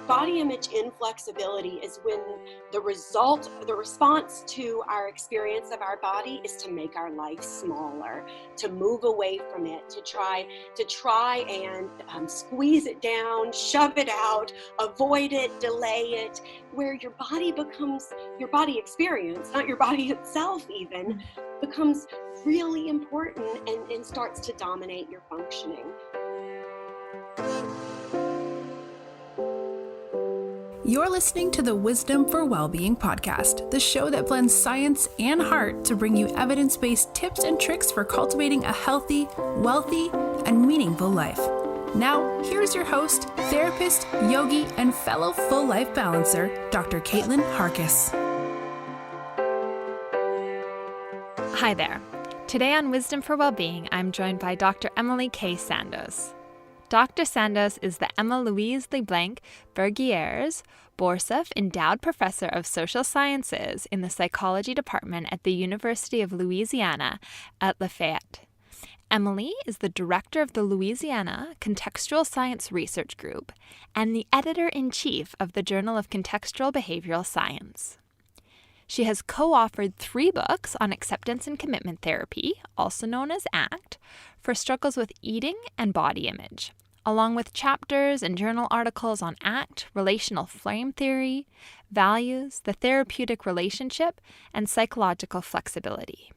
Body image inflexibility is when the response to our experience of our body is to make our life smaller, to move away from it, to try and squeeze it down, shove it out, avoid it, delay it, where your body experience, not your body itself even, becomes really important and starts to dominate your functioning. You're listening to the Wisdom for Wellbeing podcast, the show that blends science and heart to bring you evidence-based tips and tricks for cultivating a healthy, wealthy, and meaningful life. Now, here's your host, therapist, yogi, and fellow full life balancer, Dr. Caitlin Harkis. Hi there. Today on Wisdom for Wellbeing, I'm joined by Dr. Emily K. Sandoz. Dr. Sandoz is the Emma Louise LeBlanc Bergieres Borsov Endowed Professor of Social Sciences in the Psychology Department at the University of Louisiana at Lafayette. Emily is the director of the Louisiana Contextual Science Research Group and the editor-in-chief of the Journal of Contextual Behavioral Science. She has co-authored 3 books on acceptance and commitment therapy, also known as ACT, for struggles with eating and body image, along with chapters and journal articles on ACT, relational frame theory, values, the therapeutic relationship, and psychological flexibility.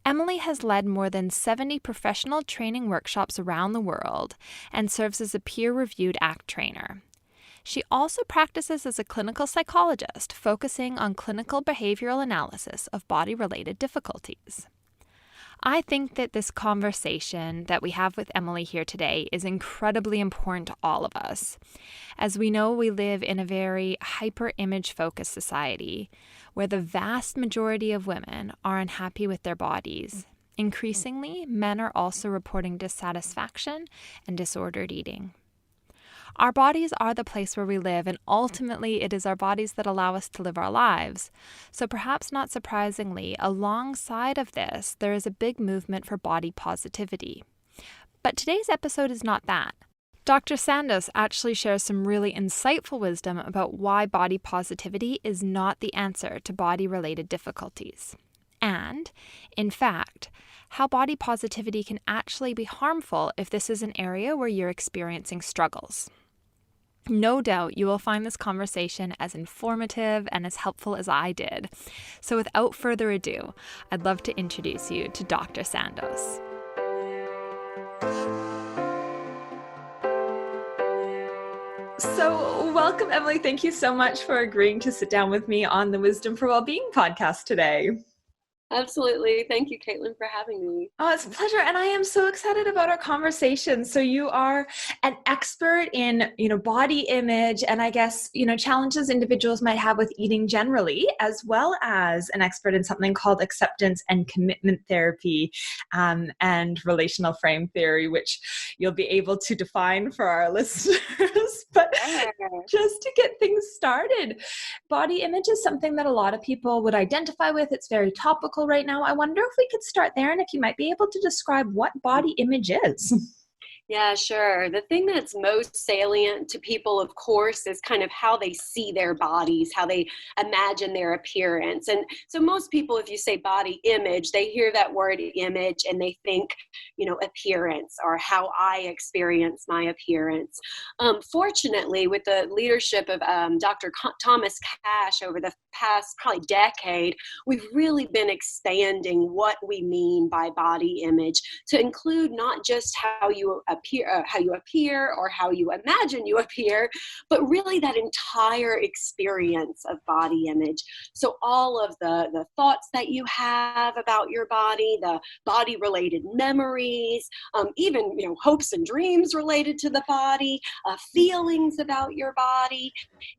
Emily has led more than 70 professional training workshops around the world and serves as a peer-reviewed ACT trainer. She also practices as a clinical psychologist, focusing on clinical behavioral analysis of body-related difficulties. I think that this conversation that we have with Emily here today is incredibly important to all of us. As we know, we live in a very hyper-image-focused society where the vast majority of women are unhappy with their bodies. Increasingly, men are also reporting dissatisfaction and disordered eating. Our bodies are the place where we live, and ultimately it is our bodies that allow us to live our lives. So perhaps not surprisingly, alongside of this, there is a big movement for body positivity. But today's episode is not that. Dr. Sandoz actually shares some really insightful wisdom about why body positivity is not the answer to body-related difficulties. And, in fact, how body positivity can actually be harmful if this is an area where you're experiencing struggles. No doubt you will find this conversation as informative and as helpful as I did. So without further ado, I'd love to introduce you to Dr. Sandoz. So welcome, Emily. Thank you so much for agreeing to sit down with me on the Wisdom for Wellbeing podcast today. Absolutely. Thank you, Caitlin, for having me. Oh, it's a pleasure. And I am so excited about our conversation. So you are an expert in, body image and I guess, challenges individuals might have with eating generally, as well as an expert in something called acceptance and commitment therapy and relational frame theory, which you'll be able to define for our listeners. But just to get things started, body image is something that a lot of people would identify with. It's very topical right now. I wonder if we could start there and if you might be able to describe what body image is. Yeah, sure. The thing that's most salient to people, of course, is kind of how they see their bodies, how they imagine their appearance. And so most people, if you say body image, they hear that word image and they think, appearance or how I experience my appearance. Fortunately, with the leadership of Dr. Thomas Cash over the past probably decade, we've really been expanding what we mean by body image to include not just how you appear or how you imagine you appear, but really that entire experience of body image. So all of the thoughts that you have about your body, the body-related memories, even hopes and dreams related to the body, feelings about your body,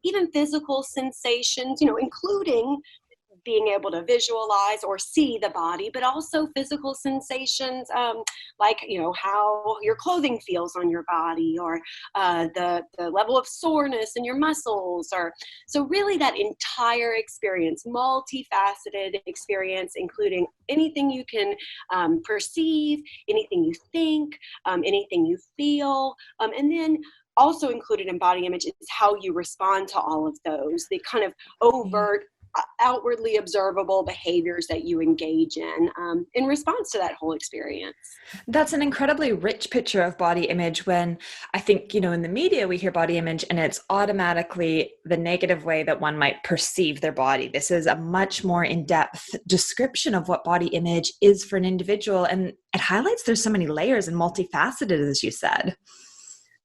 even physical sensations, including being able to visualize or see the body, but also physical sensations like, how your clothing feels on your body or the level of soreness in your muscles. So really that entire experience, multifaceted experience, including anything you can perceive, anything you think, anything you feel, and then also included in body image is how you respond to all of those, the kind of overt, outwardly observable behaviors that you engage in response to that whole experience. That's an incredibly rich picture of body image when I think, in the media, we hear body image and it's automatically the negative way that one might perceive their body. This is a much more in-depth description of what body image is for an individual. And it highlights there's so many layers and multifaceted, as you said.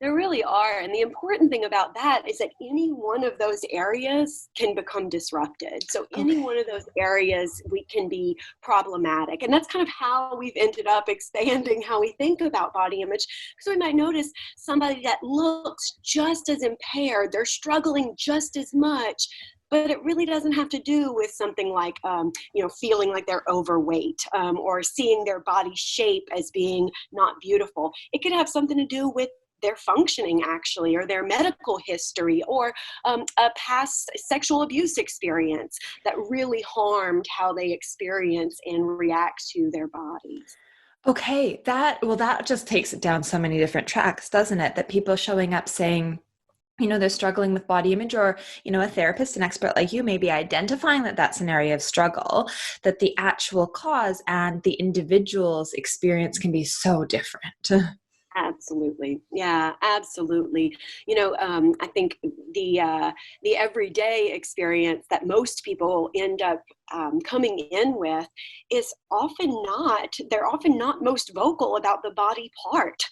There really are. And the important thing about that is that any one of those areas can become disrupted. So any one of those areas we can be problematic. And that's kind of how we've ended up expanding how we think about body image. So we might notice somebody that looks just as impaired, they're struggling just as much, but it really doesn't have to do with something like, feeling like they're overweight or seeing their body shape as being not beautiful. It could have something to do with their functioning actually, or their medical history, or a past sexual abuse experience that really harmed how they experience and react to their bodies. Okay, that just takes it down so many different tracks, doesn't it? That people showing up saying, they're struggling with body image, or, a therapist, an expert like you may be identifying that that's an area of struggle, that the actual cause and the individual's experience can be so different. Absolutely. Yeah, absolutely. I think the everyday experience that most people end up coming in with is they're often not most vocal about the body part.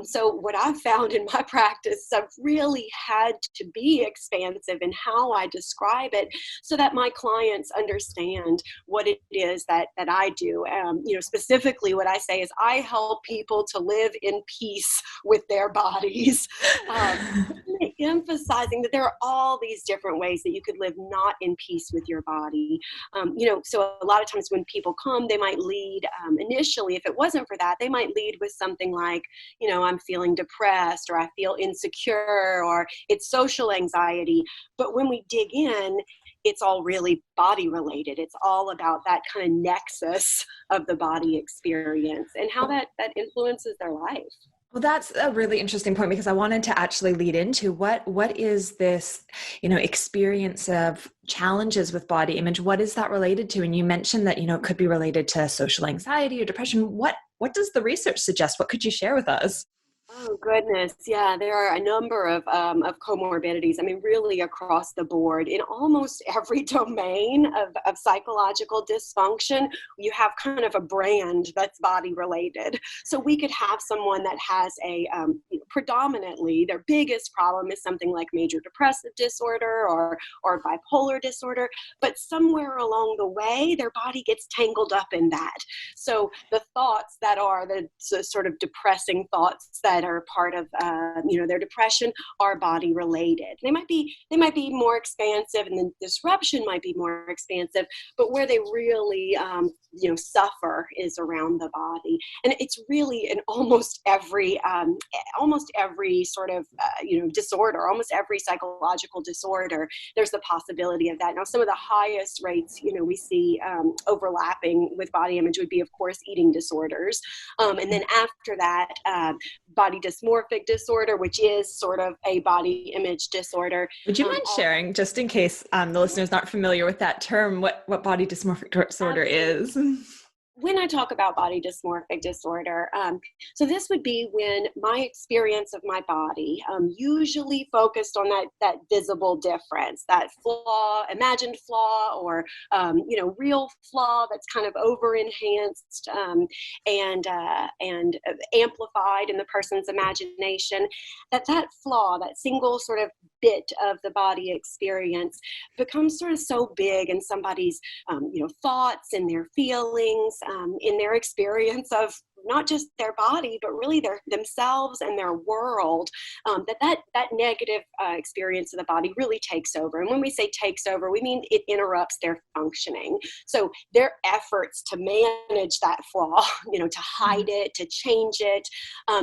So what I've found in my practice, I've really had to be expansive in how I describe it so that my clients understand what it is that I do. Specifically what I say is I help people to live in peace with their bodies, emphasizing that there are all these different ways that you could live not in peace with your body. So a lot of times when people come, they might lead initially, if it wasn't for that, they might lead with something like, I'm feeling depressed, or I feel insecure, or it's social anxiety. But when we dig in, it's all really body related. It's all about that kind of nexus of the body experience and how that influences their life. Well, that's a really interesting point, because I wanted to actually lead into what is this, experience of challenges with body image? What is that related to? And you mentioned that, it could be related to social anxiety or depression. What does the research suggest? What could you share with us? Oh, goodness. Yeah, there are a number of comorbidities. I mean, really across the board in almost every domain of psychological dysfunction, you have kind of a brand that's body related. So we could have someone that has predominantly their biggest problem is something like major depressive disorder or bipolar disorder, but somewhere along the way, their body gets tangled up in that. So the thoughts that are the sort of depressing thoughts that are part of their depression are body related. They might be more expansive, and the disruption might be more expansive, but where they really suffer is around the body. And it's really in almost every sort of disorder, almost every psychological disorder, there's the possibility of that. Now, some of the highest rates we see overlapping with body image would be, of course, eating disorders, and then after that, body dysmorphic disorder, which is sort of a body image disorder. Would you mind sharing, just in case the listeners aren't familiar with that term, what body dysmorphic disorder is? When I talk about body dysmorphic disorder, so this would be when my experience of my body usually focused on that visible difference, that flaw, imagined flaw, or real flaw that's kind of over enhanced and amplified in the person's imagination. That flaw, that single sort of bit of the body experience, becomes sort of so big in somebody's thoughts and their feelings, in their experience of not just their body, but really themselves and their world, that negative experience of the body really takes over. And when we say takes over, we mean it interrupts their functioning. So their efforts to manage that flaw, to hide it, to change it,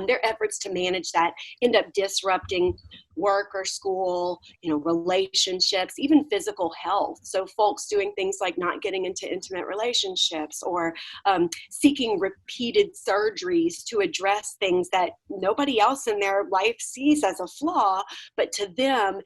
their efforts to manage that end up disrupting work or school, relationships, even physical health. So folks doing things like not getting into intimate relationships or seeking repeated surgeries to address things that nobody else in their life sees as a flaw, but to them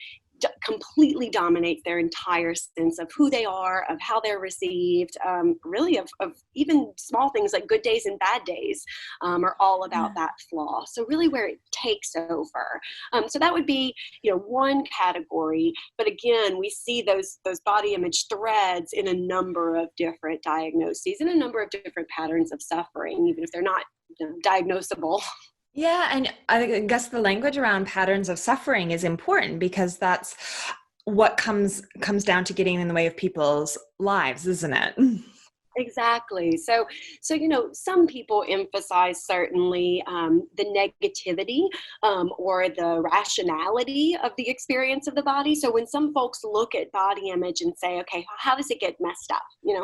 completely dominates their entire sense of who they are, of how they're received, really of even small things like good days and bad days are all about that flaw. So really where it takes over. So that would be, one category. But again, we see those body image threads in a number of different diagnoses and a number of different patterns of suffering, even if they're not diagnosable. Yeah, and I guess the language around patterns of suffering is important because that's what comes down to getting in the way of people's lives, isn't it? Exactly. So some people emphasize certainly the negativity or the rationality of the experience of the body. So when some folks look at body image and say, okay, how does it get messed up?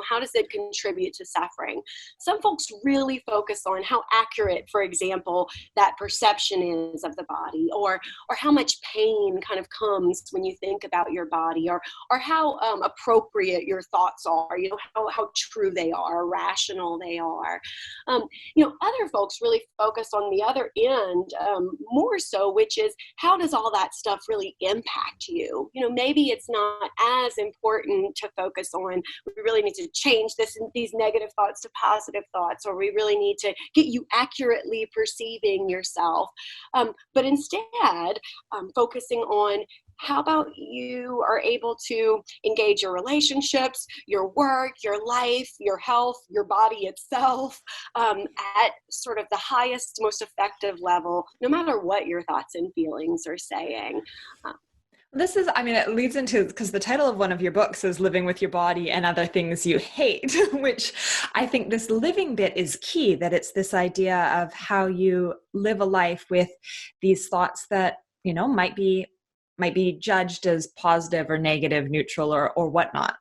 How does it contribute to suffering? Some folks really focus on how accurate, for example, that perception is of the body, or how much pain kind of comes when you think about your body, or how appropriate your thoughts are, how true they are, rational they are. Other folks really focus on the other end more so, which is how does all that stuff really impact you? Maybe it's not as important to focus on, we really need to change these negative thoughts to positive thoughts, or we really need to get you accurately perceiving yourself. But instead, focusing on how about you are able to engage your relationships, your work, your life, your health, your body itself at sort of the highest, most effective level, no matter what your thoughts and feelings are saying. It leads into, because the title of one of your books is Living with Your Body and Other Things You Hate, which I think this living bit is key, that it's this idea of how you live a life with these thoughts that, might be judged as positive or negative, neutral, or whatnot.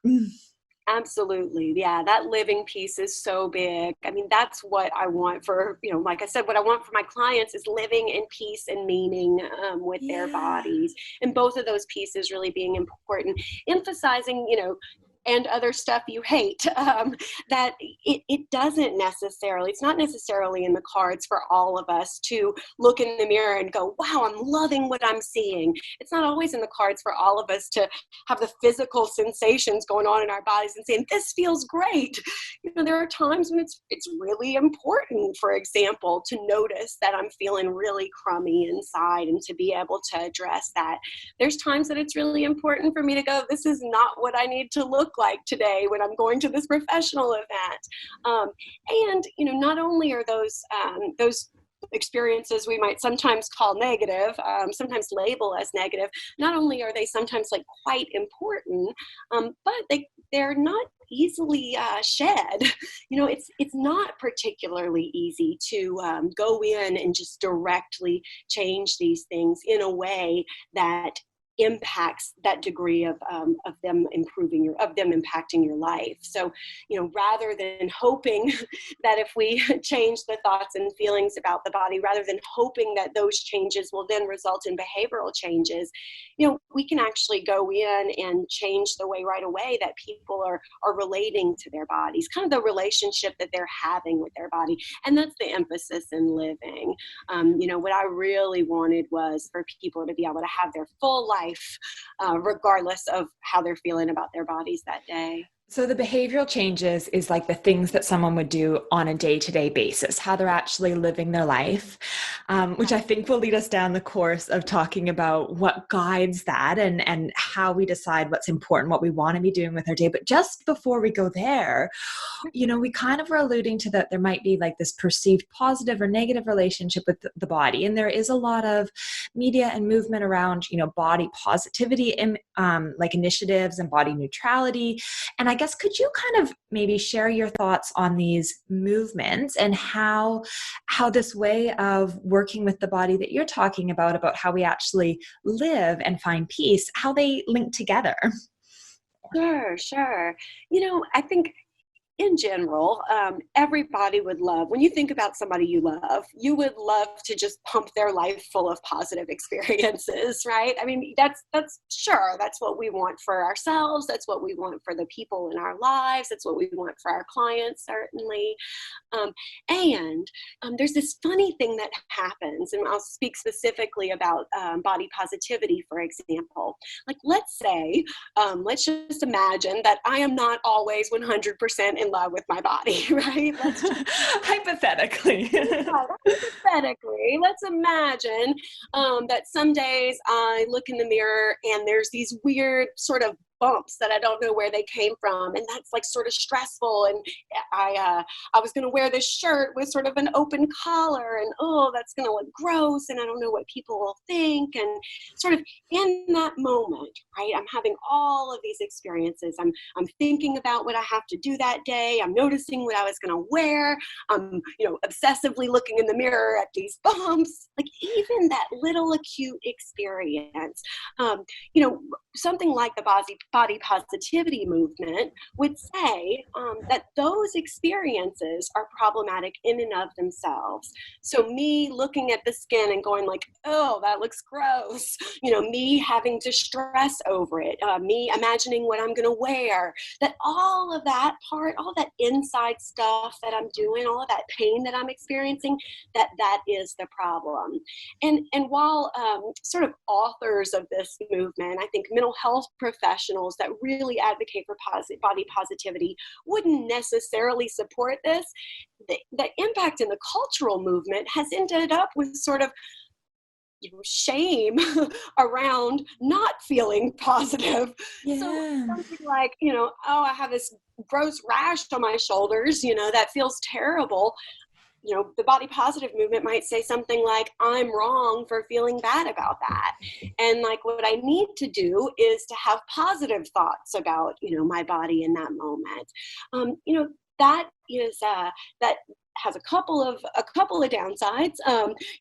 Absolutely. Yeah, that living piece is so big. That's what I want for, like I said, what I want for my clients is living in peace and meaning with their bodies. And both of those pieces really being important, emphasizing, and other stuff you hate, that it doesn't necessarily, it's not necessarily in the cards for all of us to look in the mirror and go, wow, I'm loving what I'm seeing. It's not always in the cards for all of us to have the physical sensations going on in our bodies and saying, this feels great. There are times when it's really important, for example, to notice that I'm feeling really crummy inside and to be able to address that. There's times that it's really important for me to go, this is not what I need to look like today when I'm going to this professional event. And not only are those experiences we might sometimes call negative, sometimes label as negative, not only are they sometimes quite important, but they're not easily shed. It's not particularly easy to go in and just directly change these things in a way that impacts that degree of them impacting your life. So, rather than hoping that if we change the thoughts and feelings about the body, rather than hoping that those changes will then result in behavioral changes, we can actually go in and change the way right away that people are relating to their bodies, kind of the relationship that they're having with their body. And that's the emphasis in living. What I really wanted was for people to be able to have their full life, regardless of how they're feeling about their bodies that day. So the behavioral changes is like the things that someone would do on a day-to-day basis, how they're actually living their life, which I think will lead us down the course of talking about what guides that and how we decide what's important, what we want to be doing with our day. But just before we go there, we kind of were alluding to that there might be this perceived positive or negative relationship with the body. And there is a lot of media and movement around, body positivity, initiatives and body neutrality. And I guess, could you kind of maybe share your thoughts on these movements and how this way of working with the body that you're talking about how we actually live and find peace, how they link together? Sure. I think in general, everybody would love, when you think about somebody you love, you would love to just pump their life full of positive experiences, right? I mean, that's sure, that's what we want for ourselves. That's what we want for the people in our lives. That's what we want for our clients, certainly. And there's this funny thing that happens, and I'll speak specifically about body positivity, for example. Like, let's say, let's just imagine that I am not always 100% in love with my body, right? Let's just, hypothetically. hypothetically, let's imagine that some days I look in the mirror and there's these weird sort of bumps that I don't know where they came from, and that's like sort of stressful. And I was going to wear this shirt with sort of an open collar, and oh, that's going to look gross, and I don't know what people will think. And sort of in that moment, right, I'm having all of these experiences. I'm thinking about what I have to do that day. I'm noticing what I was going to wear. I'm obsessively looking in the mirror at these bumps. Like, even that little acute experience, something like the body positivity movement would say that those experiences are problematic in and of themselves. So me looking at the skin and going like, oh, that looks gross, me having to stress over it, me imagining what I'm going to wear, that all of that part, all that inside stuff that I'm doing, all of that pain that I'm experiencing, that is the problem. And while sort of authors of this movement, I think mental health professionals that really advocate for body positivity wouldn't necessarily support this, the impact in the cultural movement has ended up with sort of shame around not feeling positive. Yeah. So something like, oh, I have this gross rash on my shoulders, that feels terrible. The body positive movement might say something like, I'm wrong for feeling bad about that. And like, what I need to do is to have positive thoughts about, my body in that moment. That is, that has a couple of downsides.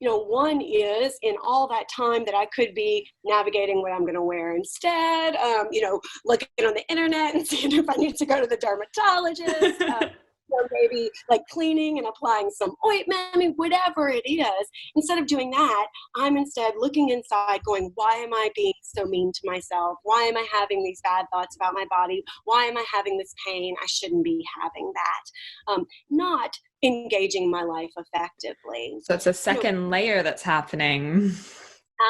One is, in all that time that I could be navigating what I'm going to wear instead, looking on the internet and seeing if I need to go to the dermatologist, maybe like cleaning and applying some ointment, whatever it is. Instead of doing that, I'm instead looking inside going, why am I being so mean to myself? Why am I having these bad thoughts about my body? Why am I having this pain? I shouldn't be having that. Not engaging my life effectively. So it's a second layer that's happening.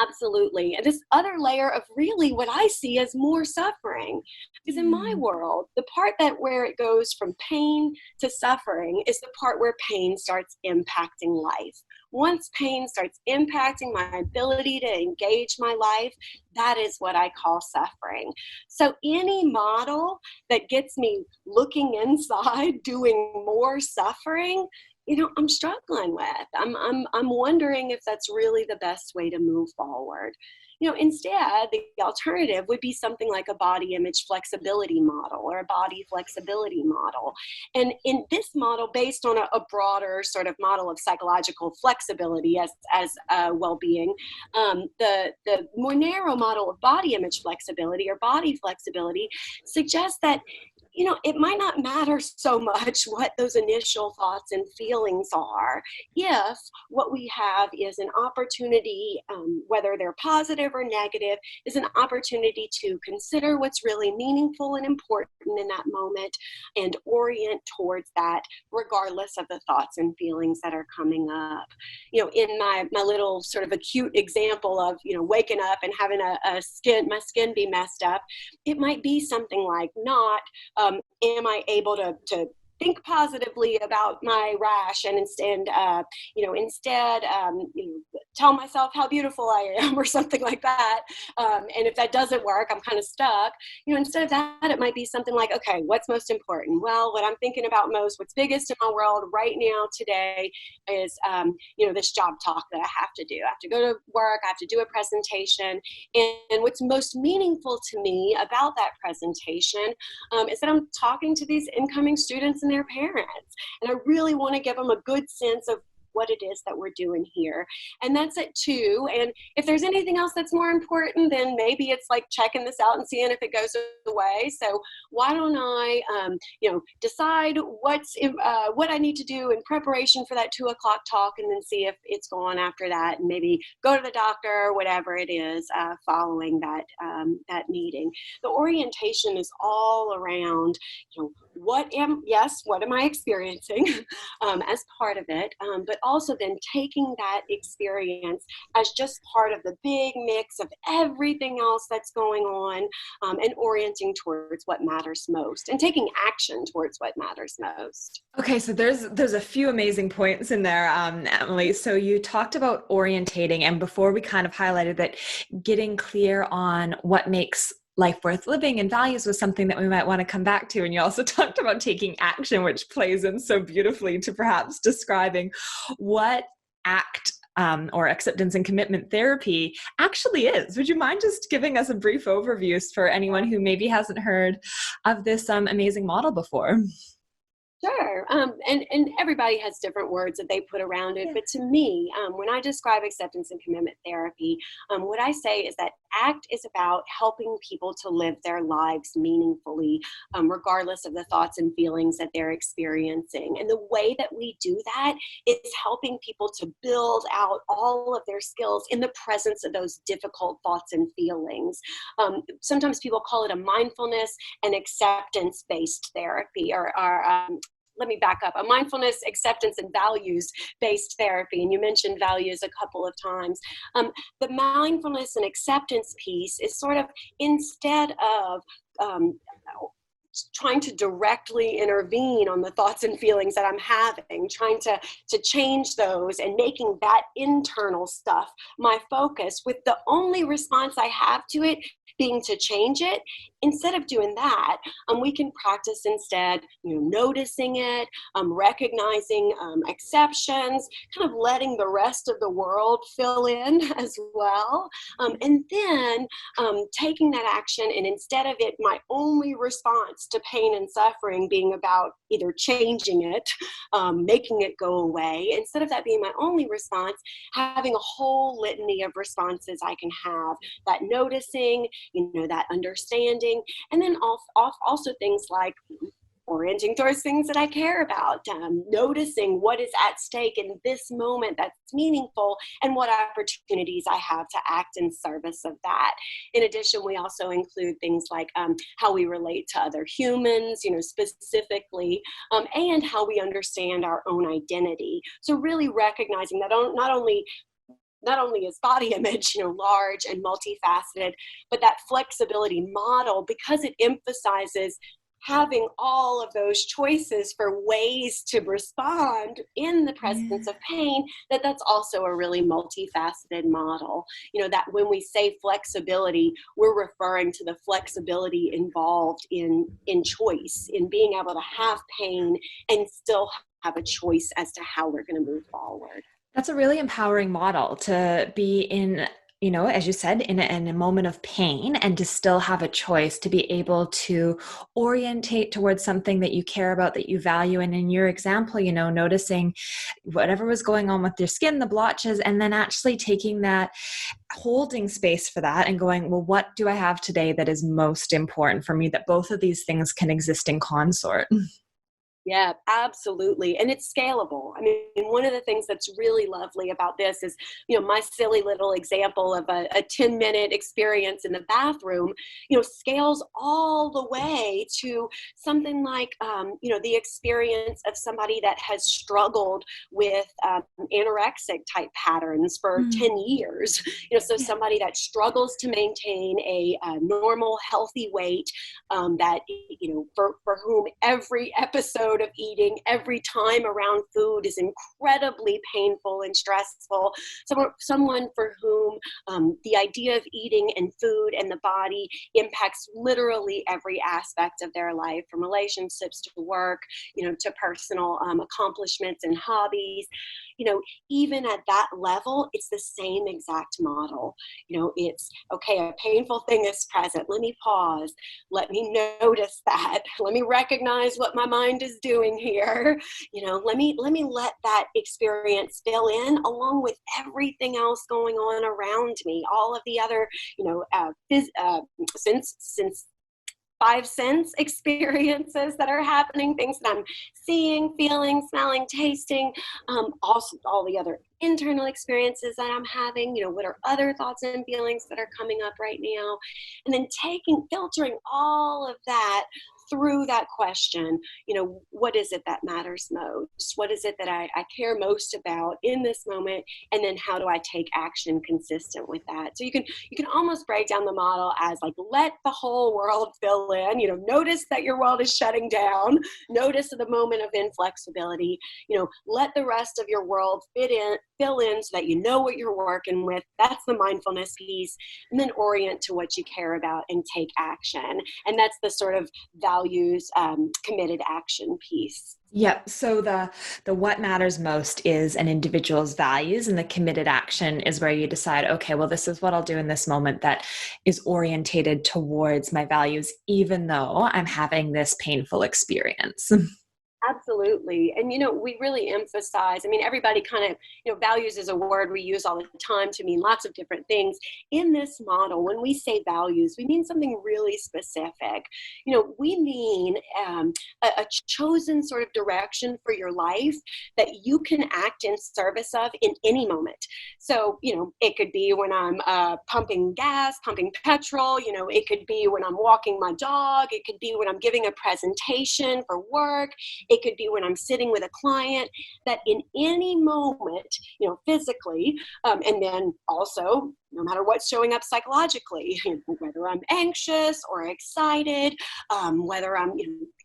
Absolutely. And this other layer of really what I see as more suffering, because in my world, the part where it goes from pain to suffering is the part where pain starts impacting life. Once pain starts impacting my ability to engage my life, that is what I call suffering. So any model that gets me looking inside, doing more suffering, I'm struggling with. I'm wondering if that's really the best way to move forward. Instead, the alternative would be something like a body image flexibility model or a body flexibility model. And in this model, based on a broader sort of model of psychological flexibility as well-being, the more narrow model of body image flexibility or body flexibility suggests that it might not matter so much what those initial thoughts and feelings are if what we have is an opportunity, whether they're positive or negative, is an opportunity to consider what's really meaningful and important in that moment and orient towards that regardless of the thoughts and feelings that are coming up. In my little sort of acute example of, waking up and having my skin be messed up, it might be something like not, am I able to think positively about my rash and instead tell myself how beautiful I am or something like that. And if that doesn't work, I'm kind of stuck. Instead of that, it might be something like, okay, what's most important? Well, what I'm thinking about most, what's biggest in my world right now today is, this job talk that I have to do. I have to go to work. I have to do a presentation. And what's most meaningful to me about that presentation is that I'm talking to these incoming students and their parents. And I really want to give them a good sense of what it is that we're doing here. And that's it too. And if there's anything else that's more important, then maybe it's like checking this out and seeing if it goes away. So why don't I, decide what I need to do in preparation for that 2 o'clock talk, and then see if it's gone after that, and maybe go to the doctor or whatever it is following that meeting. The orientation is all around, what am I experiencing as part of it, but also then taking that experience as just part of the big mix of everything else that's going on, and orienting towards what matters most and taking action towards what matters most. Okay, so there's a few amazing points in there, Emily. So you talked about orientating, and before we kind of highlighted that getting clear on what makes life worth living and values was something that we might want to come back to. And you also talked about taking action, which plays in so beautifully to perhaps describing what ACT or acceptance and commitment therapy actually is. Would you mind just giving us a brief overview for anyone who maybe hasn't heard of this amazing model before? Sure. And everybody has different words that they put around it. Yeah. But to me, when I describe acceptance and commitment therapy, what I say is that ACT is about helping people to live their lives meaningfully, regardless of the thoughts and feelings that they're experiencing. And the way that we do that is helping people to build out all of their skills in the presence of those difficult thoughts and feelings. Sometimes people call it a mindfulness and acceptance-based therapy, or let me back up, a mindfulness, acceptance, and values-based therapy. And you mentioned values a couple of times. The mindfulness and acceptance piece is sort of, instead of trying to directly intervene on the thoughts and feelings that I'm having, trying to change those and making that internal stuff my focus, with the only response I have to it being to change it. Instead of doing that, we can practice instead, noticing it, recognizing exceptions, kind of letting the rest of the world fill in as well. And then taking that action, and instead of it, my only response to pain and suffering being about either changing it, making it go away, instead of that being my only response, having a whole litany of responses I can have, that noticing, that understanding, and then also things like orienting towards things that I care about, noticing what is at stake in this moment that's meaningful, and what opportunities I have to act in service of that. In addition, we also include things like how we relate to other humans, specifically, and how we understand our own identity. So really recognizing that not only is body image, large and multifaceted, but that flexibility model, because it emphasizes having all of those choices for ways to respond in the presence of pain, that's also a really multifaceted model. That when we say flexibility, we're referring to the flexibility involved in choice, in being able to have pain and still have a choice as to how we're going to move forward. That's a really empowering model, to be in, as you said, in a moment of pain, and to still have a choice, to be able to orientate towards something that you care about, that you value. And in your example, noticing whatever was going on with your skin, the blotches, and then actually taking that, holding space for that and going, well, what do I have today that is most important for me, that both of these things can exist in consort? Yeah, absolutely. And it's scalable. I mean, one of the things that's really lovely about this is, my silly little example of a 10-minute experience in the bathroom, scales all the way to something like, the experience of somebody that has struggled with anorexic type patterns for 10 years. So somebody that struggles to maintain a normal, healthy weight, that, for whom every episode of eating, every time around food, is incredibly painful and stressful. Someone for whom the idea of eating and food and the body impacts literally every aspect of their life, from relationships to work, to personal accomplishments and hobbies. Even at that level, it's the same exact model. It's, okay, a painful thing is present. Let me pause. Let me notice that. Let me recognize what my mind is doing here? Let me let that experience fill in along with everything else going on around me, all of the other, since five sense experiences that are happening, things that I'm seeing, feeling, smelling, tasting, also all the other internal experiences that I'm having, what are other thoughts and feelings that are coming up right now, and then filtering all of that through that question, what is it that matters most? What is it that I care most about in this moment? And then how do I take action consistent with that? So you can almost break down the model as like, let the whole world fill in, notice that your world is shutting down, notice the moment of inflexibility, let the rest of your world fill in so that you know what you're working with. That's the mindfulness piece. And then orient to what you care about and take action. And that's the sort of values, committed action piece. Yep. So the what matters most is an individual's values, and the committed action is where you decide, okay, well, this is what I'll do in this moment that is orientated towards my values, even though I'm having this painful experience. Absolutely. And, we really emphasize, everybody kind of, values is a word we use all the time to mean lots of different things. In this model, when we say values, we mean something really specific. We mean a chosen sort of direction for your life that you can act in service of in any moment. So, it could be when I'm pumping gas, pumping petrol, it could be when I'm walking my dog, it could be when I'm giving a presentation for work. It could be when I'm sitting with a client, that in any moment, physically, and then also no matter what's showing up psychologically, whether I'm anxious or excited, whether I'm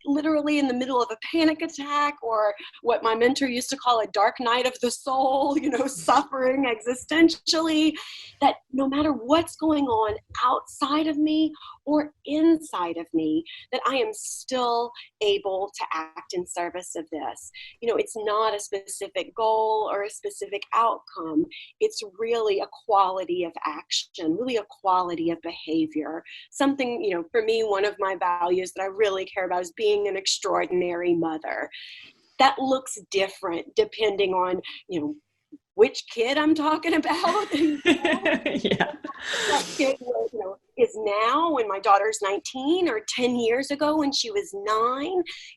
literally in the middle of a panic attack, or what my mentor used to call a dark night of the soul, suffering existentially, that no matter what's going on outside of me or inside of me, that I am still able to act in service of this. It's not a specific goal or a specific outcome. It's really a quality of action, really a quality of behavior. Something, for me, one of my values that I really care about is being an extraordinary mother. That looks different depending on, which kid I'm talking about. Yeah. That kid is now when my daughter's 19, or 10 years ago when she was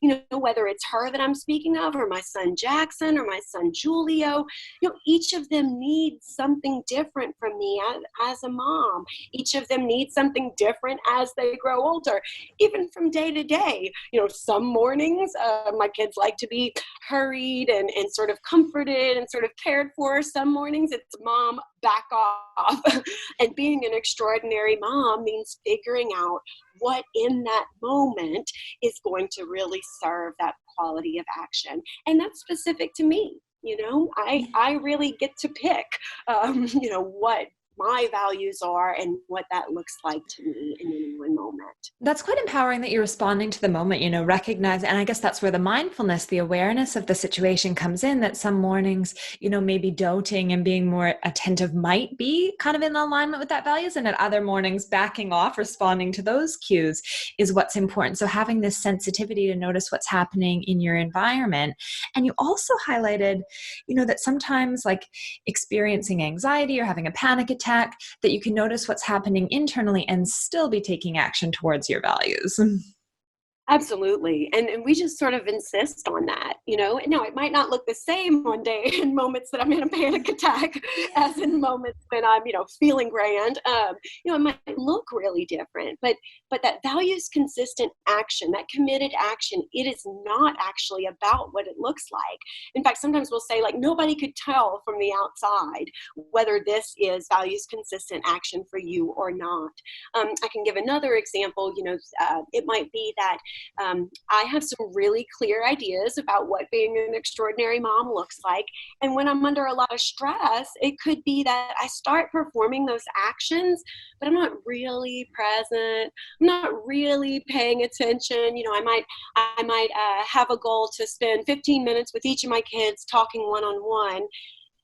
9, whether it's her that I'm speaking of, or my son Jackson, or my son Julio, each of them needs something different from me as a mom. Each of them needs something different as they grow older, even from day to day. Some mornings my kids like to be hurried and sort of comforted and sort of cared for. Some mornings it's mom, back off. And being an extraordinary mom means figuring out what in that moment is going to really serve that quality of action. And that's specific to me. I really get to pick, what my values are and what that looks like to me in any one moment. That's quite empowering that you're responding to the moment, recognize, and I guess that's where the mindfulness, the awareness of the situation comes in, that some mornings, maybe doting and being more attentive might be kind of in alignment with that values. And at other mornings, backing off, responding to those cues is what's important. So having this sensitivity to notice what's happening in your environment. And you also highlighted, that sometimes like experiencing anxiety or having a panic attack, that you can notice what's happening internally and still be taking action towards your values. Absolutely. And we just sort of insist on that, Now, it might not look the same one day in moments that I'm in a panic attack as in moments when I'm, feeling grand. It might look really different, but that values consistent action, that committed action, it is not actually about what it looks like. In fact, sometimes we'll say, like, nobody could tell from the outside whether this is values consistent action for you or not. I can give another example. It might be that I have some really clear ideas about what being an extraordinary mom looks like. And when I'm under a lot of stress, it could be that I start performing those actions, but I'm not really present. I'm not really paying attention. I might have a goal to spend 15 minutes with each of my kids talking one-on-one.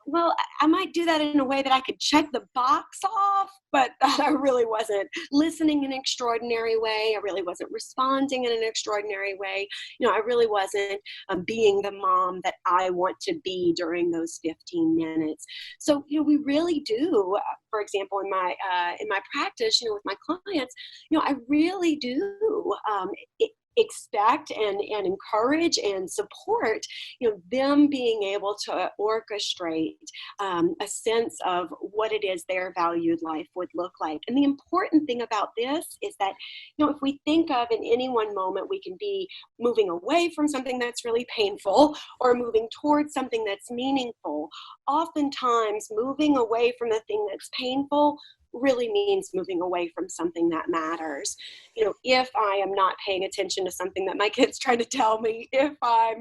Well, I might do that in a way that I could check the box off, but I really wasn't listening in an extraordinary way. I really wasn't responding in an extraordinary way. I really wasn't being the mom that I want to be during those 15 minutes. So, we really do, for example, in my practice, with my clients, I really do expect and encourage and support them being able to orchestrate a sense of what it is their valued life would look like. And the important thing about this is that if we think of in any one moment, we can be moving away from something that's really painful or moving towards something that's meaningful. Oftentimes moving away from the thing that's painful really means moving away from something that matters. If I am not paying attention to something that my kid's trying to tell me, if I'm,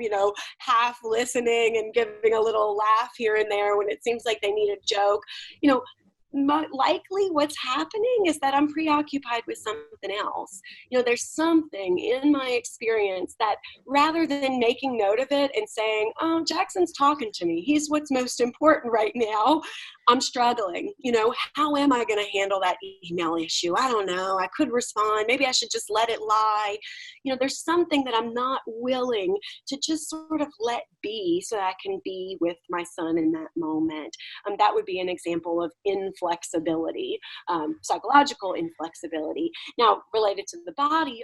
half listening and giving a little laugh here and there when it seems like they need a joke, likely what's happening is that I'm preoccupied with something else. There's something in my experience that rather than making note of it and saying, oh, Jackson's talking to me, he's what's most important right now, I'm struggling. How am I going to handle that email issue? I don't know. I could respond. Maybe I should just let it lie. There's something that I'm not willing to just sort of let be so that I can be with my son in that moment. That would be an example of inflexibility, psychological inflexibility. Now, related to the body,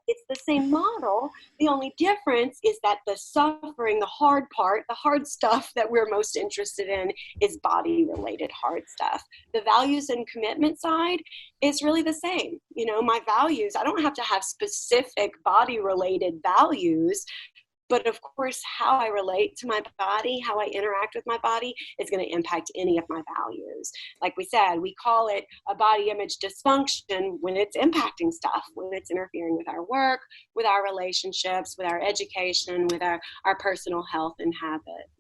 it's the same model. The only difference is that the suffering, the hard part, the hard stuff that we're most interested in is body-related hard stuff. The values and commitment side is really the same. My values, I don't have to have specific body-related values, but of course, how I relate to my body, how I interact with my body is going to impact any of my values. Like we said, we call it a body image dysfunction when it's impacting stuff, when it's interfering with our work, with our relationships, with our education, with our personal health and habit.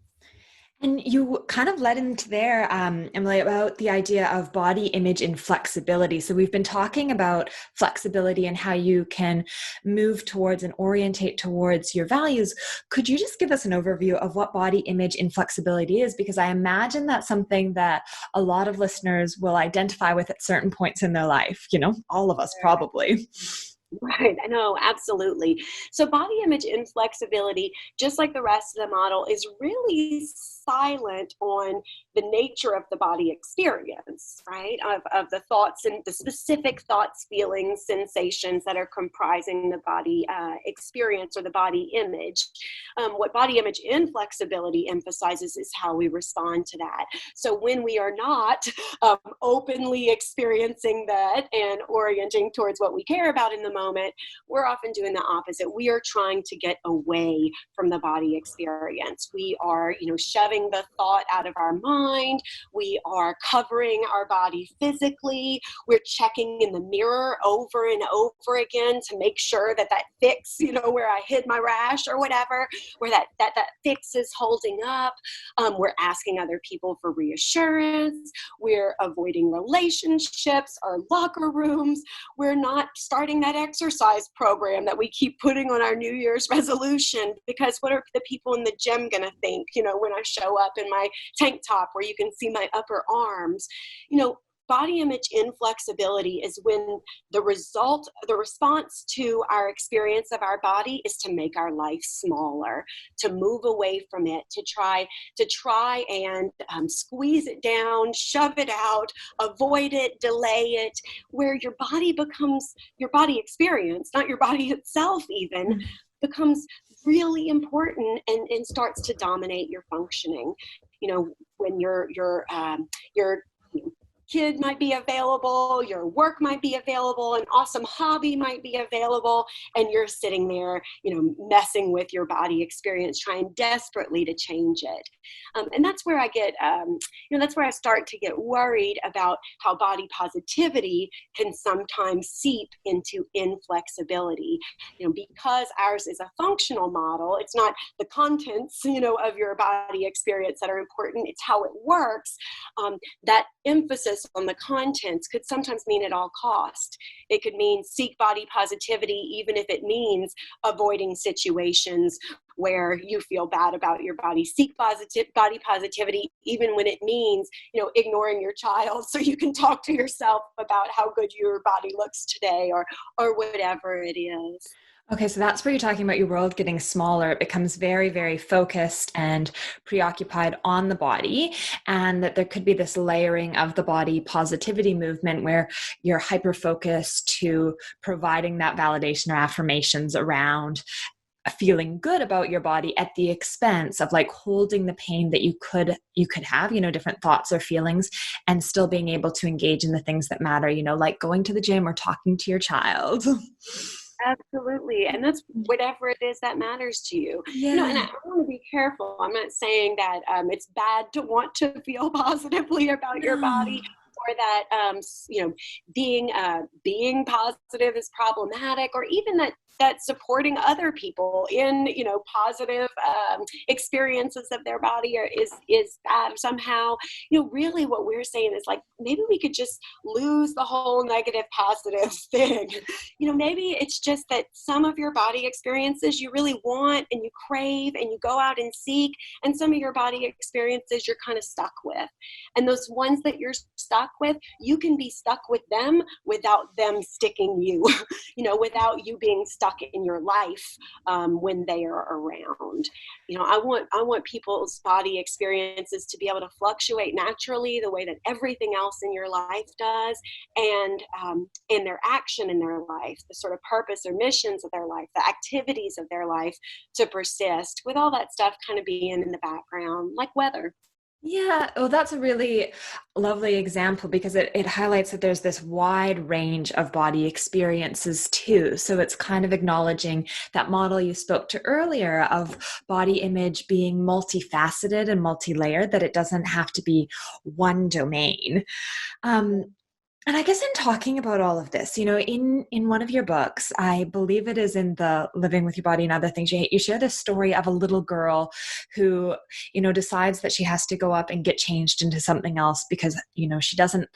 And you kind of led into there, Emily, about the idea of body image inflexibility. So we've been talking about flexibility and how you can move towards and orientate towards your values. Could you just give us an overview of what body image inflexibility is? Because I imagine that's something that a lot of listeners will identify with at certain points in their life, all of us probably. Right. I know. Absolutely. So body image inflexibility, just like the rest of the model, is really silent on the nature of the body experience, right? Of the thoughts and the specific thoughts, feelings, sensations that are comprising the body experience or the body image. What body image inflexibility emphasizes is how we respond to that. So when we are not openly experiencing that and orienting towards what we care about in the moment, we're often doing the opposite. We are trying to get away from the body experience. We are, shoving the thought out of our mind. We are covering our body physically. We're checking in the mirror over and over again to make sure that fix, where I hid my rash or whatever, where that fix is holding up. We're asking other people for reassurance. We're avoiding relationships or locker rooms. We're not starting that exercise program that we keep putting on our New Year's resolution, because what are the people in the gym going to think, when I show up in my tank top where you can see my upper arms? Body image inflexibility is when the response to our experience of our body is to make our life smaller, to move away from it, to try and squeeze it down, shove it out, avoid it, delay it, where your body experience, not your body itself even, becomes really important and starts to dominate your functioning. When your kid might be available, your work might be available, an awesome hobby might be available, and you're sitting there, messing with your body experience, trying desperately to change it. And that's where I get, that's where I start to get worried about how body positivity can sometimes seep into inflexibility. Because ours is a functional model, it's not the contents, of your body experience that are important, it's how it works. That emphasis focus on the contents could sometimes mean at all cost. It could mean seek body positivity, even if it means avoiding situations where you feel bad about your body. Seek body positivity, even when it means, ignoring your child so you can talk to yourself about how good your body looks today, or whatever it is. Okay, so that's where you're talking about your world getting smaller. It becomes very, very focused and preoccupied on the body, and that there could be this layering of the body positivity movement where you're hyper-focused to providing that validation or affirmations around feeling good about your body at the expense of like holding the pain that you could have, different thoughts or feelings, and still being able to engage in the things that matter, like going to the gym or talking to your child. Absolutely. And that's whatever it is that matters to you. Yeah. And I want to be careful. I'm not saying that it's bad to want to feel positively about your body, or that, being positive is problematic, or even that supporting other people in, positive experiences of their body is bad somehow. Really what we're saying is like, maybe we could just lose the whole negative positive thing. Maybe it's just that some of your body experiences you really want and you crave and you go out and seek, and some of your body experiences you're kind of stuck with. And those ones that you're stuck with, you can be stuck with them without them sticking you, without you being stuck in your life when they are around. I want people's body experiences to be able to fluctuate naturally the way that everything else in your life does, and their action in their life, the sort of purpose or missions of their life, the activities of their life to persist, with all that stuff kind of being in the background, like weather. Yeah. Oh, that's a really lovely example, because it highlights that there's this wide range of body experiences too. So it's kind of acknowledging that model you spoke to earlier of body image being multifaceted and multi-layered, that it doesn't have to be one domain. And I guess in talking about all of this, in one of your books, I believe it is in the Living with Your Body and Other Things You Hate, you share this story of a little girl who, decides that she has to go up and get changed into something else because, she doesn't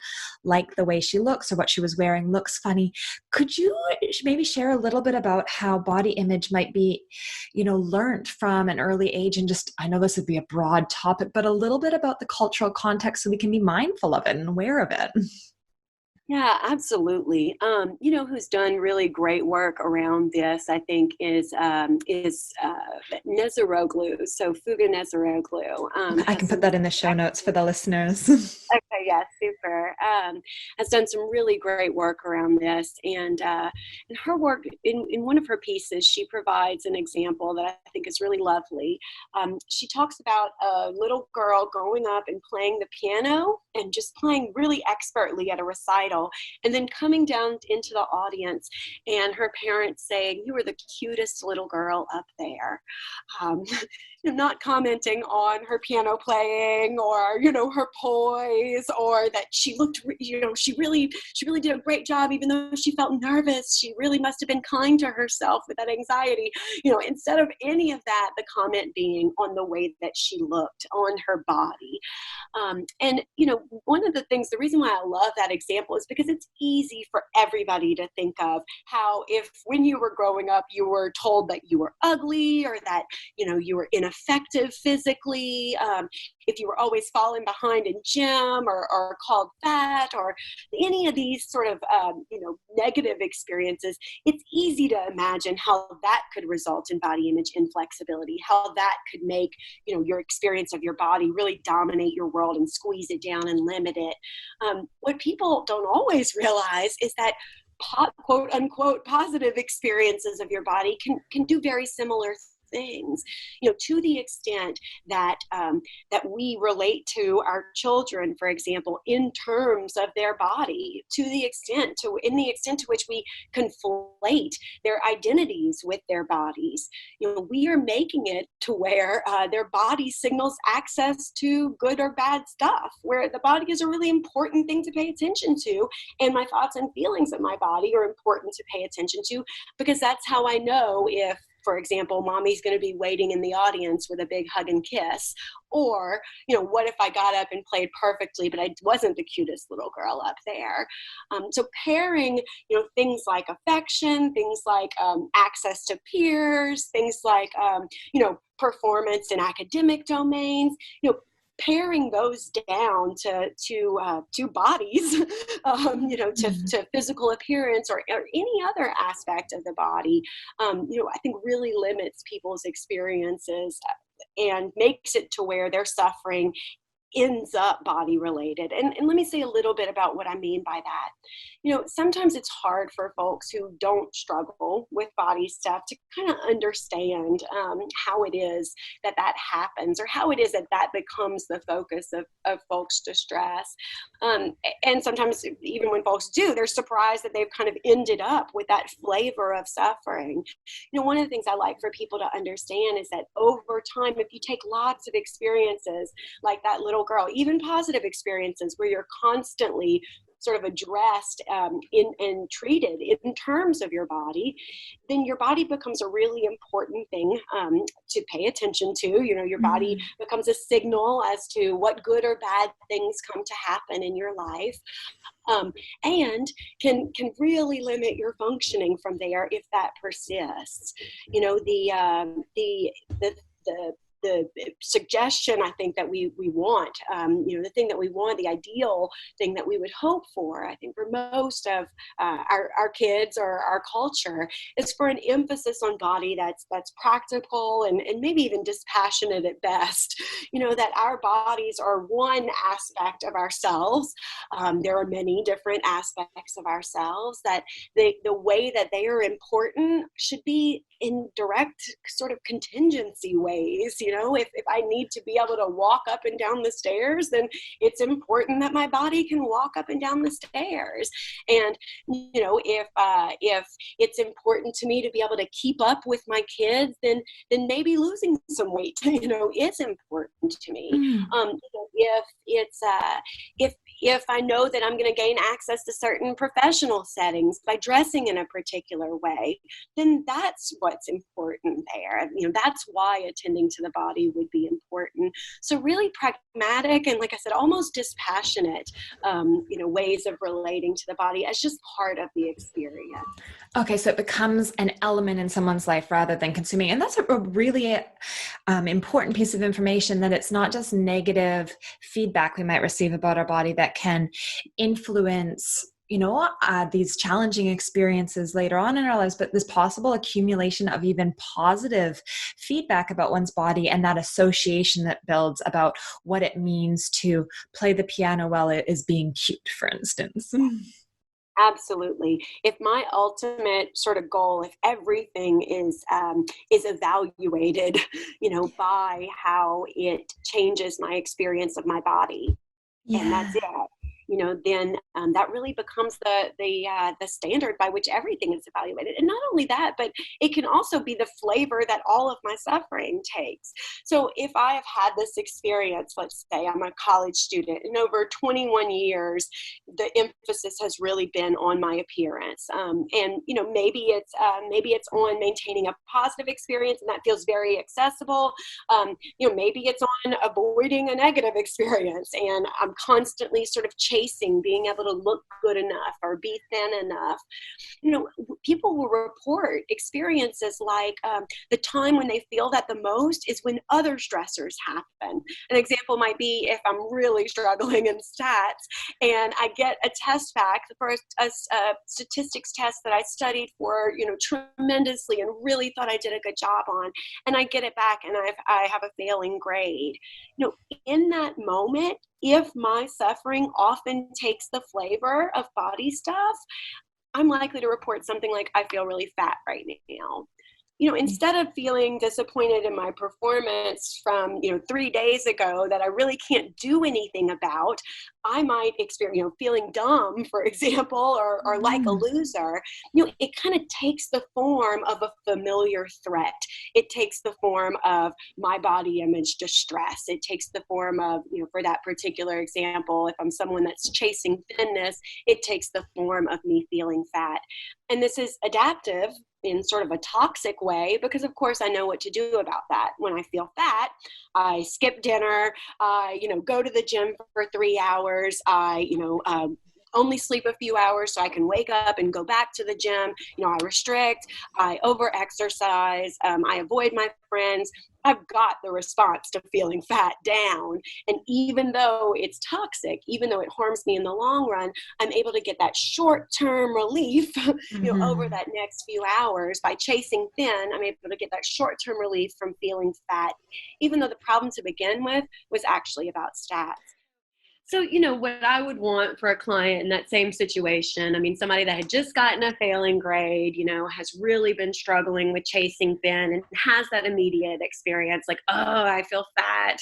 like the way she looks, or what she was wearing looks funny. Could you maybe share a little bit about how body image might be, learned from an early age? And just, I know this would be a broad topic, but a little bit about the cultural context so we can be mindful of it and aware of it. Yeah, absolutely. Who's done really great work around this, I think, is Nezaroglu. So Fuga Nezaroglu. I can put that in the show notes for the listeners. Okay, yeah, super. Has done some really great work around this, and in her work, in one of her pieces, she provides an example that I think is really lovely. She talks about a little girl growing up and playing the piano, and just playing really expertly at a recital, and then coming down into the audience and her parents saying, "You were the cutest little girl up there." Not commenting on her piano playing, or, her poise, or that she looked, she really did a great job, even though she felt nervous. She really must have been kind to herself with that anxiety. Instead of any of that, the comment being on the way that she looked, on her body. And one of the things, the reason why I love that example is because it's easy for everybody to think of how, if when you were growing up, you were told that you were ugly, or that, you were ineffective physically, if you were always falling behind in gym, or called fat, or any of these sort of, negative experiences, it's easy to imagine how that could result in body image inflexibility, how that could make, your experience of your body really dominate your world and squeeze it down and limit it. What people don't always realize is that quote unquote positive experiences of your body can do very similar things, to the extent that that we relate to our children, for example, in terms of their body, in the extent to which we conflate their identities with their bodies. We are making it to where their body signals access to good or bad stuff, where the body is a really important thing to pay attention to, and my thoughts and feelings of my body are important to pay attention to, because that's how I know if for example, mommy's going to be waiting in the audience with a big hug and kiss. Or, what if I got up and played perfectly, but I wasn't the cutest little girl up there? So pairing, things like affection, things like access to peers, things like, performance in academic domains, pairing those down to bodies, to physical appearance or any other aspect of the body, I think really limits people's experiences and makes it to where their suffering ends up body related. And let me say a little bit about what I mean by that. Sometimes it's hard for folks who don't struggle with body stuff to kind of understand how it is that happens, or how it is that becomes the focus of folks' distress. And sometimes even when folks do, they're surprised that they've kind of ended up with that flavor of suffering. One of the things I like for people to understand is that over time, if you take lots of experiences like that little girl, even positive experiences where you're constantly sort of addressed and treated in terms of your body, then your body becomes a really important thing to pay attention to. Your body becomes a signal as to what good or bad things come to happen in your life, and can really limit your functioning from there if that persists. The suggestion I think that we want, the thing that we want, the ideal thing that we would hope for, I think for most of our kids or our culture, is for an emphasis on body that's practical and maybe even dispassionate at best. That our bodies are one aspect of ourselves. There are many different aspects of ourselves that the way that they are important should be in direct sort of contingency ways. If I need to be able to walk up and down the stairs, then it's important that my body can walk up and down the stairs. And, if it's important to me to be able to keep up with my kids, then maybe losing some weight, is important to me. If I know that I'm going to gain access to certain professional settings by dressing in a particular way, then that's what's important there. That's why attending to the body would be important. So really pragmatic and, like I said, almost dispassionate, ways of relating to the body as just part of the experience. Okay, so it becomes an element in someone's life rather than consuming. And that's a really important piece of information, that it's not just negative feedback we might receive about our body that can influence these challenging experiences later on in our lives, but this possible accumulation of even positive feedback about one's body and that association that builds about what it means to play the piano while it is being cute, for instance. Absolutely. If my ultimate sort of goal, if everything is evaluated, by how it changes my experience of my body, and that's it, then that really becomes the standard by which everything is evaluated. And not only that, but it can also be the flavor that all of my suffering takes. So if I have had this experience, let's say I'm a college student, and over 21 years, the emphasis has really been on my appearance. And maybe it's on maintaining a positive experience, and that feels very accessible. Maybe it's on avoiding a negative experience, and I'm constantly sort of chasing being able to look good enough or be thin enough. People will report experiences like the time when they feel that the most is when other stressors happen. An example might be if I'm really struggling in stats and I get a test back for a statistics test that I studied for, tremendously and really thought I did a good job on, and I get it back and I have a failing grade. In that moment, if my suffering often takes the flavor of body stuff, I'm likely to report something like, I feel really fat right now. Instead of feeling disappointed in my performance from, 3 days ago that I really can't do anything about, I might experience, feeling dumb, for example, or like a loser. It kind of takes the form of a familiar threat. It takes the form of my body image distress. It takes the form of, for that particular example, if I'm someone that's chasing thinness, it takes the form of me feeling fat. And this is adaptive in sort of a toxic way, because of course I know what to do about that. When I feel fat, I skip dinner, I, go to the gym for 3 hours, I, only sleep a few hours so I can wake up and go back to the gym. I restrict, I over exercise, I avoid my friends. I've got the response to feeling fat down. And even though it's toxic, even though it harms me in the long run, I'm able to get that short-term relief, over that next few hours by chasing thin. I'm able to get that short-term relief from feeling fat, even though the problem to begin with was actually about stats. So, what I would want for a client in that same situation, somebody that had just gotten a failing grade, has really been struggling with chasing thin and has that immediate experience like, oh, I feel fat,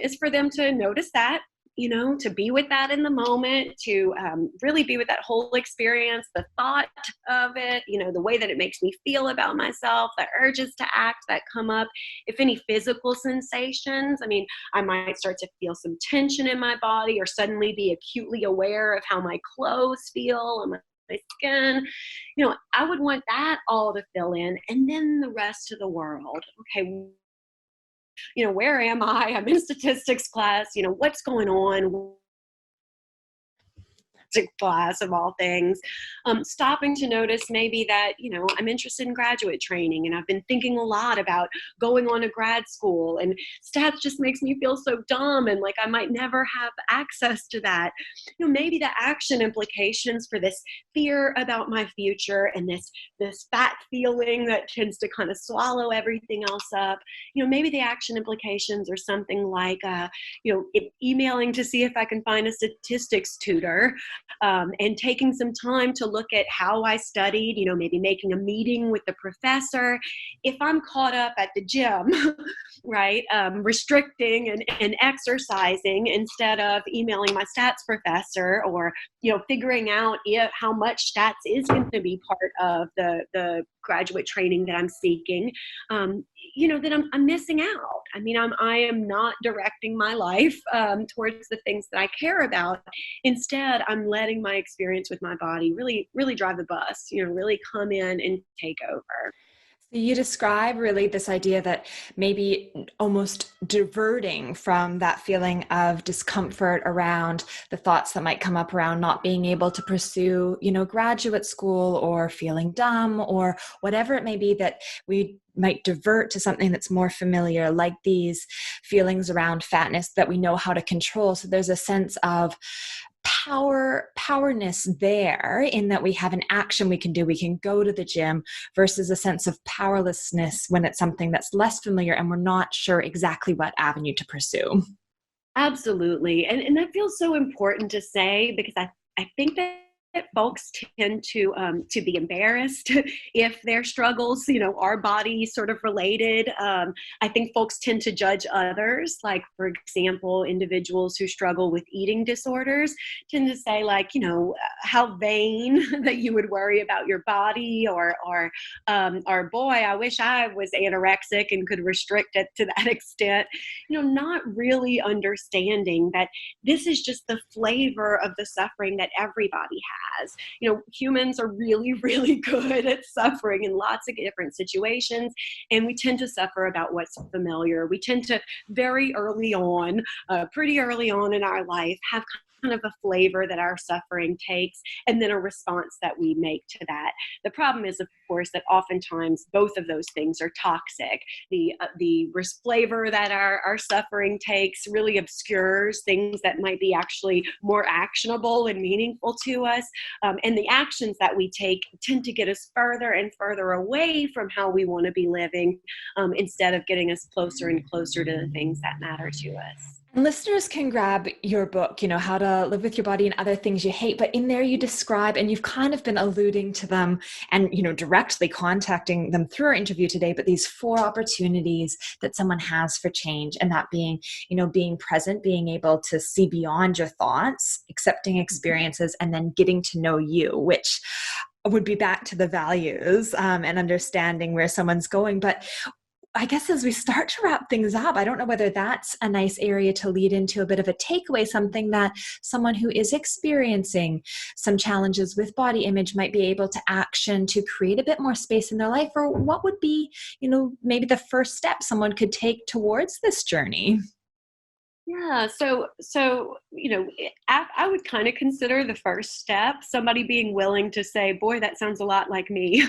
is for them to notice that, to be with that in the moment, to really be with that whole experience, the thought of it, the way that it makes me feel about myself, the urges to act that come up, if any physical sensations. I might start to feel some tension in my body or suddenly be acutely aware of how my clothes feel and my skin. I would want that all to fill in, and then the rest of the world. Okay, where am I? I'm in statistics class. What's going on? Class of all things, stopping to notice maybe that, I'm interested in graduate training and I've been thinking a lot about going on to grad school, and stats just makes me feel so dumb and like I might never have access to that. Maybe the action implications for this fear about my future and this fat feeling that tends to kind of swallow everything else up. Maybe the action implications are something like, emailing to see if I can find a statistics tutor, and taking some time to look at how I studied, maybe making a meeting with the professor. If I'm caught up at the gym, right, restricting and exercising instead of emailing my stats professor, or, figuring out how much stats is going to be part of the graduate training that I'm seeking, then I'm missing out. I am not directing my life towards the things that I care about. Instead, I'm letting my experience with my body really, really drive the bus, really come in and take over. You describe really this idea that maybe almost diverting from that feeling of discomfort around the thoughts that might come up around not being able to pursue, graduate school, or feeling dumb, or whatever it may be, that we might divert to something that's more familiar, like these feelings around fatness that we know how to control. So there's a sense of powerness there, in that we have an action we can do. We can go to the gym, versus a sense of powerlessness when it's something that's less familiar and we're not sure exactly what avenue to pursue. Absolutely. And that feels so important to say, because I think that folks tend to be embarrassed if their struggles, are body sort of related. I think folks tend to judge others. Like, for example, individuals who struggle with eating disorders tend to say, like, how vain that you would worry about your body, or boy, I wish I was anorexic and could restrict it to that extent. Not really understanding that this is just the flavor of the suffering that everybody has. Humans are really, really good at suffering in lots of different situations, and we tend to suffer about what's familiar. We tend to pretty early on in our life, have kind of a flavor that our suffering takes, and then a response that we make to that. The problem is, of course, that oftentimes both of those things are toxic. The flavor that our suffering takes really obscures things that might be actually more actionable and meaningful to us. And the actions that we take tend to get us further and further away from how we want to be living, instead of getting us closer and closer to the things that matter to us. Listeners can grab your book, How to Live with Your Body and Other Things You Hate. But in there you describe, and you've kind of been alluding to them and, directly contacting them through our interview today, but these 4 opportunities that someone has for change, and that being, being present, being able to see beyond your thoughts, accepting experiences, and then getting to know you, which would be back to the values, and understanding where someone's going. But I guess as we start to wrap things up, I don't know whether that's a nice area to lead into a bit of a takeaway, something that someone who is experiencing some challenges with body image might be able to action to create a bit more space in their life, or what would be, maybe the first step someone could take towards this journey. Yeah, I would kind of consider the first step somebody being willing to say, "Boy, that sounds a lot like me."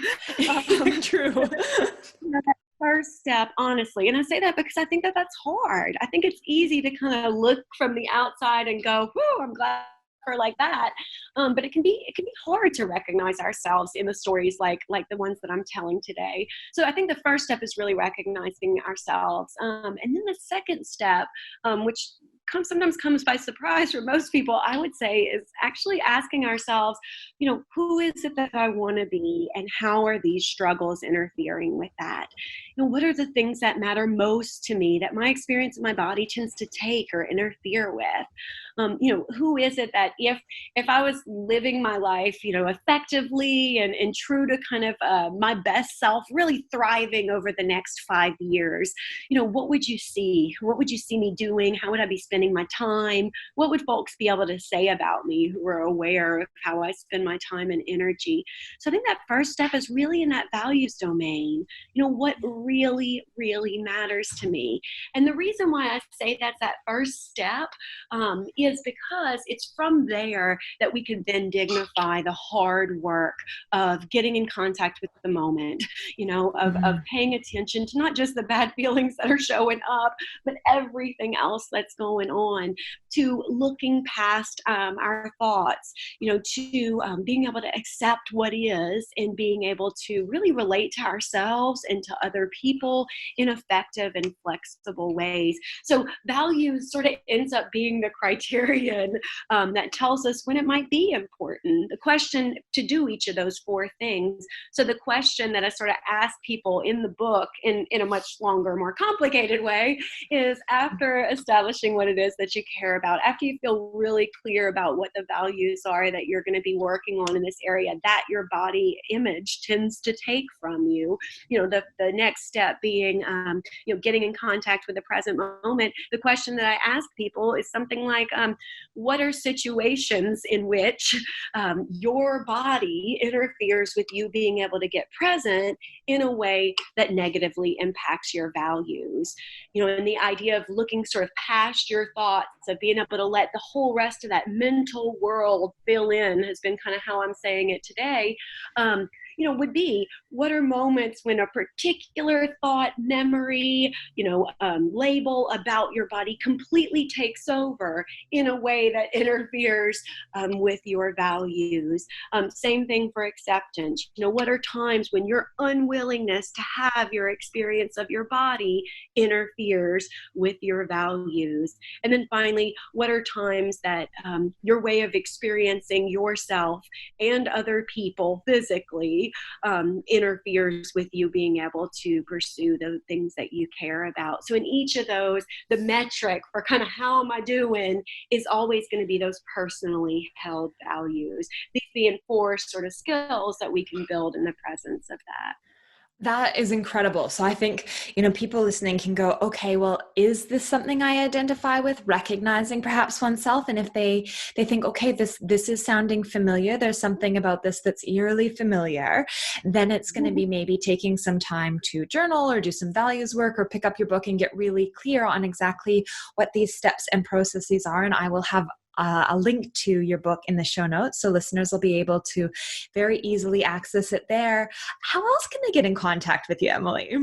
True. That first step, honestly, and I say that because I think that that's hard. I think it's easy to kind of look from the outside and go, "Whoo, I'm glad for like that," but it can be hard to recognize ourselves in the stories like the ones that I'm telling today. So I think the first step is really recognizing ourselves, and then the second step, which sometimes comes by surprise for most people, I would say, is actually asking ourselves, who is it that I want to be, and how are these struggles interfering with that? What are the things that matter most to me that my experience in my body tends to take or interfere with? Who is it that if I was living my life, effectively and true to kind of my best self, really thriving over the next 5 years, what would you see? What would you see me doing? How would I be spending my time? What would folks be able to say about me who are aware of how I spend my time and energy? So I think that first step is really in that values domain. What really, really matters to me. And the reason why I say that's that first step is because it's from there that we can then dignify the hard work of getting in contact with the moment, of paying attention to not just the bad feelings that are showing up, but everything else that's going on, to looking past our thoughts, to being able to accept what is and being able to really relate to ourselves and to other people in effective and flexible ways. So values sort of ends up being the criterion that tells us when it might be important. The question to do each of those 4 things. So the question that I sort of ask people in the book in a much longer, more complicated way is, after establishing what it is that you care about, after you feel really clear about what the values are that you're going to be working on in this area that your body image tends to take from you, the next step being, getting in contact with the present moment. The question that I ask people is something like, what are situations in which your body interferes with you being able to get present in a way that negatively impacts your values? And the idea of looking sort of past your thoughts, of being able to let the whole rest of that mental world fill in, has been kind of how I'm saying it today. Would be, what are moments when a particular thought, memory, label about your body completely takes over in a way that interferes with your values? Same thing for acceptance. What are times when your unwillingness to have your experience of your body interferes with your values? And then finally, what are times that your way of experiencing yourself and other people physically interferes with you being able to pursue the things that you care about? So in each of those, the metric for kind of how am I doing is always going to be those personally held values. These being 4 sort of skills that we can build in the presence of that. That is incredible. So I think, people listening can go, okay, well, is this something I identify with? Recognizing perhaps oneself. And if they think, okay, this is sounding familiar, there's something about this that's eerily familiar, then it's going to be maybe taking some time to journal or do some values work or pick up your book and get really clear on exactly what these steps and processes are. And I will have a link to your book in the show notes, so listeners will be able to very easily access it there. How else can they get in contact with you, Emily?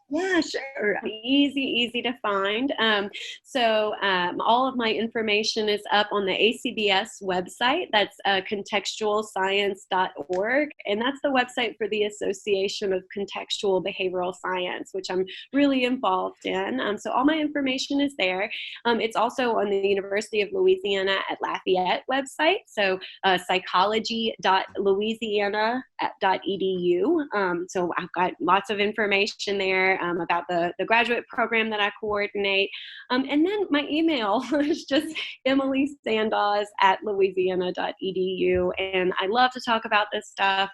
Yeah, sure. Easy to find. All of my information is up on the ACBS website. That's contextualscience.org. And that's the website for the Association of Contextual Behavioral Science, which I'm really involved in. So all my information is there. It's also on the University of Louisiana at Lafayette website. So psychology.louisiana So I've got lots of information there about the graduate program that I coordinate. And then my email is just emilysandoz@louisiana.edu. And I love to talk about this stuff.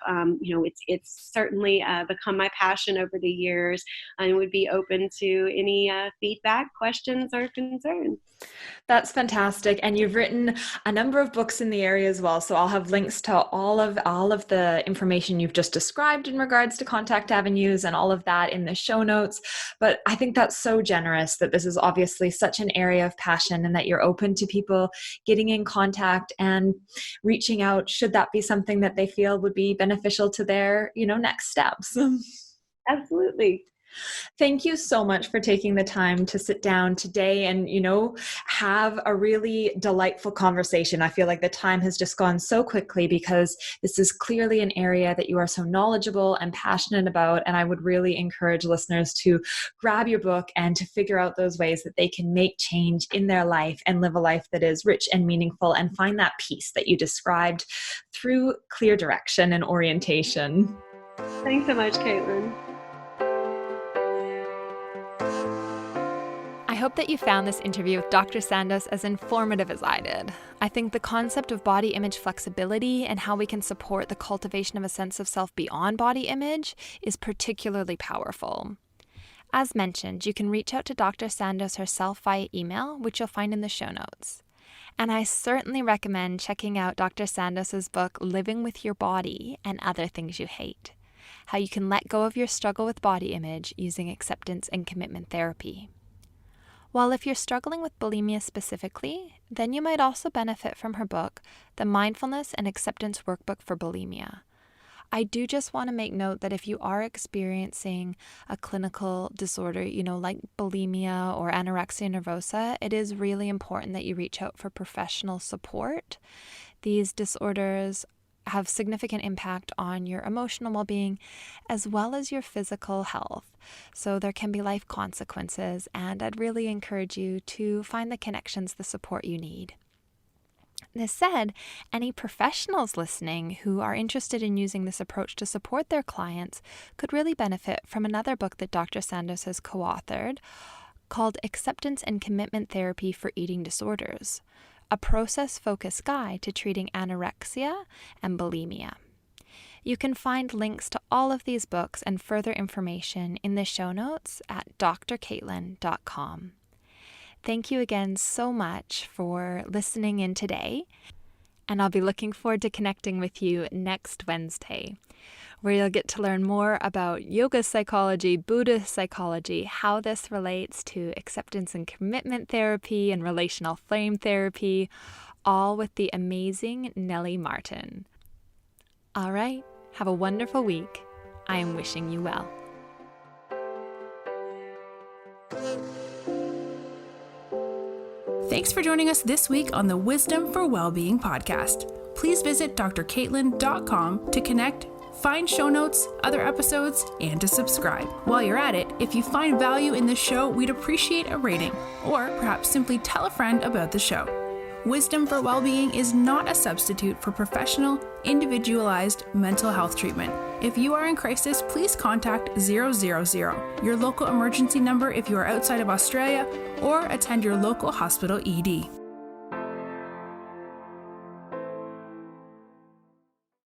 It's certainly become my passion over the years, and would be open to any feedback, questions, or concerns. That's fantastic. And you've written a number of books in the area as well. So I'll have links to all of the information you've just described in regards to contact avenues and all of that in the show notes. But I think that's so generous that this is obviously such an area of passion, and that you're open to people getting in contact and reaching out should that be something that they feel would be beneficial to their, next steps. Absolutely. Thank you so much for taking the time to sit down today and, have a really delightful conversation. I feel like the time has just gone so quickly because this is clearly an area that you are so knowledgeable and passionate about. And I would really encourage listeners to grab your book and to figure out those ways that they can make change in their life and live a life that is rich and meaningful, and find that peace that you described through clear direction and orientation. Thanks so much, Caitlin. I hope that you found this interview with Dr. Sandoz as informative as I did. I think the concept of body image flexibility and how we can support the cultivation of a sense of self beyond body image is particularly powerful. As mentioned, you can reach out to Dr. Sandoz herself via email, which you'll find in the show notes. And I certainly recommend checking out Dr. Sandoz's book, Living with Your Body and Other Things You Hate: How You Can Let Go of Your Struggle with Body Image Using Acceptance and Commitment Therapy. While if you're struggling with bulimia specifically, then you might also benefit from her book, The Mindfulness and Acceptance Workbook for Bulimia. I do just want to make note that if you are experiencing a clinical disorder, like bulimia or anorexia nervosa, it is really important that you reach out for professional support. These disorders have significant impact on your emotional well-being as well as your physical health. So there can be life consequences, and I'd really encourage you to find the connections, the support you need. This said, any professionals listening who are interested in using this approach to support their clients could really benefit from another book that Dr. Sandoz has co-authored called Acceptance and Commitment Therapy for Eating Disorders: A process-focused guide to treating anorexia and bulimia. You can find links to all of these books and further information in the show notes at drcaitlin.com. Thank you again so much for listening in today, and I'll be looking forward to connecting with you next Wednesday, where you'll get to learn more about yoga psychology, Buddhist psychology, how this relates to acceptance and commitment therapy and relational flame therapy, all with the amazing Nellie Martin. All right, have a wonderful week. I am wishing you well. Thanks for joining us this week on the Wisdom for Wellbeing podcast. Please visit drcaitlin.com to connect, find show notes, other episodes, and to subscribe. While you're at it, if you find value in this show, we'd appreciate a rating, or perhaps simply tell a friend about the show. Wisdom for Wellbeing is not a substitute for professional, individualized mental health treatment. If you are in crisis, please contact 000, your local emergency number if you are outside of Australia, or attend your local hospital ED.